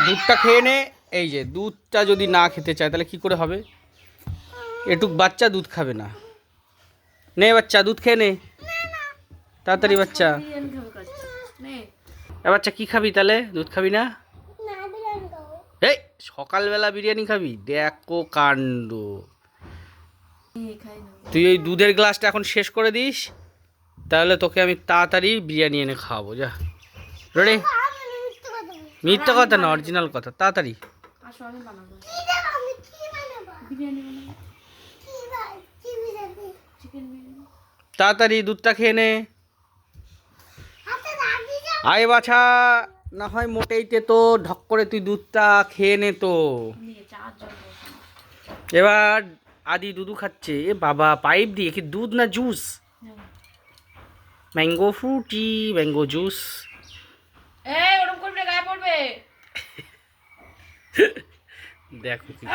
দুধটা খেয়ে নে। এই যে দুধটা যদি না খেতে চায় তাহলে কি করে হবে? এটুক বাচ্চা দুধ খাবে না। নে বাচ্চা দুধ খেয়ে নে তাড়াতাড়ি। বাচ্চা বাচ্চা কি খাবি তাহলে? দুধ খাবি না? এই সকালবেলা বিরিয়ানি খাবি? দেখো কাণ্ড। তুই ওই দুধের গ্লাসটা এখন শেষ করে দিস, তাহলে তোকে আমি তাড়াতাড়ি বিরিয়ানি এনে খাওয়াবো। যা রেডি? মিথ্যা কথা না, অরিজিনাল কথা। তাড়াতাড়ি তাড়াতাড়ি দুধটা খেয়ে নে। আয় বাছা, না হয় মোটেইতে তো ঢক করে তুই দুধটা খেয়ে নে তো। এবার আদি দুধু খাচ্ছে। এ বাবা, পাইপ দিয়ে কি দুধ না juice? Mango Frooti, mango juice. দেখো কি